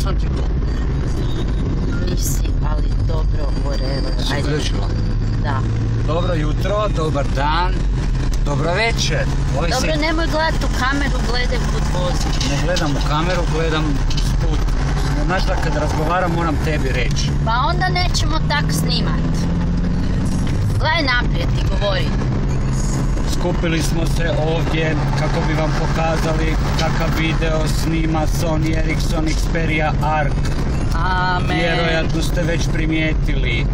sam ti tu. Nisi, ali dobro, whatever. Si uključila? Da. Dobro jutro, dobar dan, dobro večer. Dobro, nemoj gledati u kameru, gledaj put voziš. Ne gledam u kameru, gledam put. Znaš da kad razgovaram moram tebi reći. Pa onda nećemo tak snimat. Gledaj naprijed i govori. Skupili smo se ovdje kako bi vam pokazali kakav video snima Sony Ericsson Xperia ARC. Amen. Vjerojatno ste već primijetili.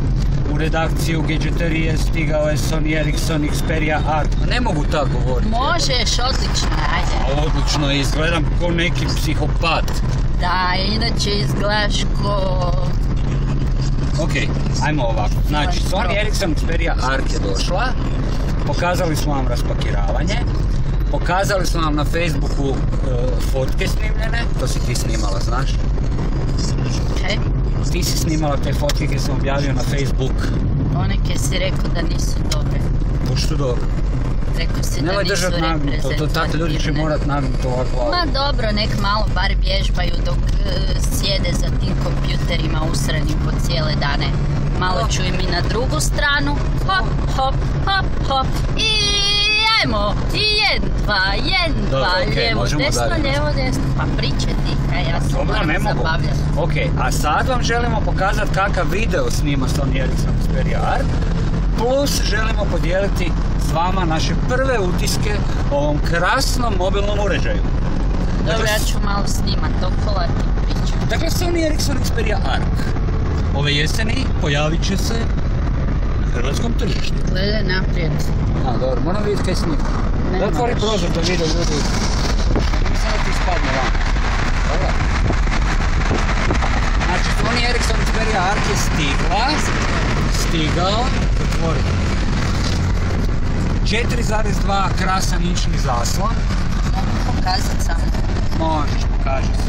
U redakciju Gadgeterije stigao je Sony Ericsson Xperia ARC. Ne mogu tako govoriti. Možeš, odlično, ajde. A odlično, izgledam ko neki psihopat. Da, inače izgledaš ko... Ok, ajmo ovako. Znači, Sony Ericsson Xperia ARC je došla. Pokazali smo vam raspakiravanje. Pokazali smo vam na Facebooku fotke snimljene. To si ti snimala, znaš? Okej. Ti si snimala te fotke koje sam objavio na Facebook. Poneke si rekao da nisu dobre. Pošto dobro. Rekao si Nemoj da nisu držati nagnuto, to tako ljudi će morat nagnuto ovako. Ma dobro, nek malo bar vježbaju dok sjede za tim kompjuterima usranim po cijele dane. Malo ću im i na drugu stranu. Hop, hop, hop, hop. I ajmo. I jedan, dva, lijevo, desno. Pa priče ti, kaj ja se moram zabavljati. Ok, a sad vam želimo pokazati kakav video snima Sony Ericsson Xperia ARC. Plus želimo podijeliti s vama naše prve utiske o ovom krasnom mobilnom uređaju. Dobro, ja ću malo snimat okolo, ti pričam. Dakle, Sony Ericsson Xperia ARC. Ove jeseni pojavit će se na hrvatskom tržištu. Gledaj naprijed. A, dobro, moram vidjeti kaj snima. Da otvori prozor da vide ljudi. Mislim da ti spadne van. Dobro. Znači, Sony Ericsson Xperia ARC je stigao, otvori. 4,2 krasan inčni zaslon. Mogu pokazat samo. Možeš pokažiti.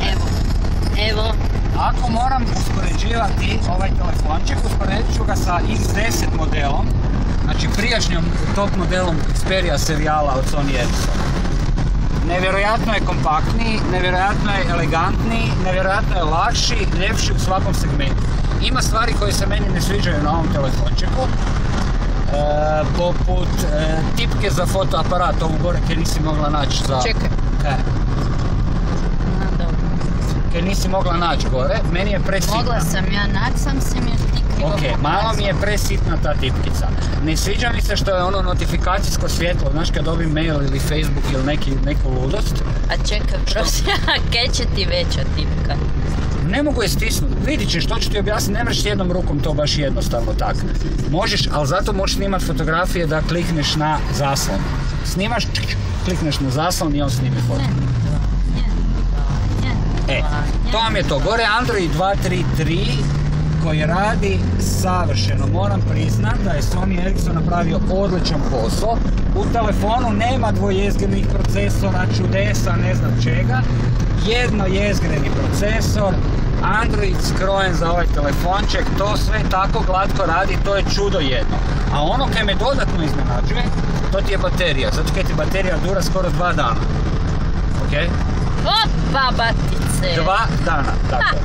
Evo. Ako moram uspoređivati ovaj telefonček, usporedit ću ga sa X10 modelom, znači prijašnjom top modelom Xperia serijala od Sony Ericsson. Nevjerojatno je kompaktniji, nevjerojatno je elegantniji, nevjerojatno je lakši, ljepši u svakom segmentu. Ima stvari koje se meni ne sviđaju na ovom telefončeku, poput tipke za fotoaparat, ovu gore koje nisi mogla naći za... Čekaj. Jer nisi mogla naći gore, meni je presitna. Mogla sam ja naći, sam si mi ti krivo pokazao. Ok, malo mi je presitna ta tipkica. Ne sviđa mi se što je ono notifikacijsko svjetlo, znaš kad dobim mail ili Facebook ili neku ludost. A čekaj, prosim, kaj će ti veća tipka? Ne mogu je stisnuti, vidit ćeš, to ću ti objasniti, ne mreš s jednom rukom to baš jednostavno tako. Možeš, ali zato možeš snimat fotografije da klikneš na zaslon. Snimaš, klikneš na zaslon i on snimi fotku. To vam je to. Gore Android 2.3.3 koji radi savršeno. Moram priznat da je Sony Ericsson napravio odličan posao. U telefonu nema dvojezgrenih procesora, čudesa, ne znam čega. Jednojezgreni procesor, Android skrojen za ovaj telefonček, to sve tako glatko radi, to je čudo jedno. A ono kaj me dodatno iznenađuje, to ti je baterija. Zato kaj ti baterija dura skoro 2 dana. Ok? Opa, batice! 2 dana, tako.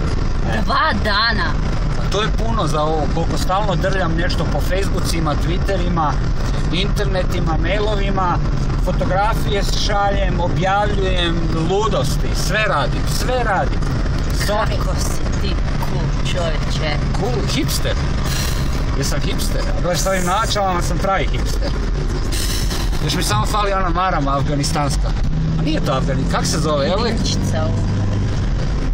2 dana? To je puno za ovo, koliko stalno drljam nešto po Facebookima, Twitterima, internetima, mailovima, fotografije šaljem, objavljujem, ludosti, sve radim. Kako si ti cool, čovječe? Cool, hipster. Jesam hipster, a gledaš s ovim naočalama sam pravi hipster. Još mi samo fali ona marama afganistanska. A nije to Afganistan, kak se zove? Jedinčica ovo.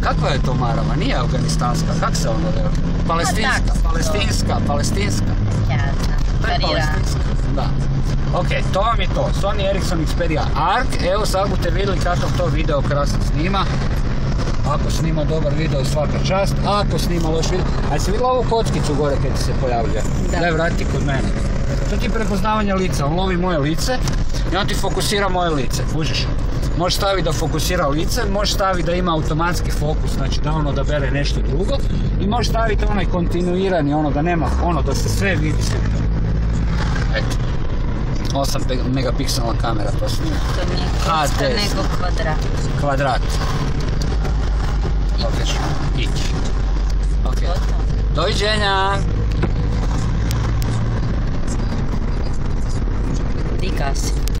Kakva je to marama? Nije afganistanska, kak se ono zove? Palestinska. Ja znam, palestinska. Da. Ok, to vam je to. Sony Ericsson Xperia ARC. Evo sad budete vidjeli kakav to video krasno snima. Ako snima dobar video, svaka čast. Ako snima loš video... A jesi vidjela ovu kockicu gore kad ti se pojavlja? Da. Daj, vrati kod mene. To ti je prepoznavanje lica. On lovi moje lice i on ti fokusira moje lice. Kužiš? Možeš staviti da fokusira lice, možeš staviti da ima automatski fokus, znači da on odabere nešto drugo. I možeš staviti onaj kontinuirani, ono da nema, ono da se sve vidi sve. Eto. 8 megapikselna kamera to snima. To nije kocka nego kvadrat. Kvadrat. Ok, ići. Doviđenja. Ti gasi.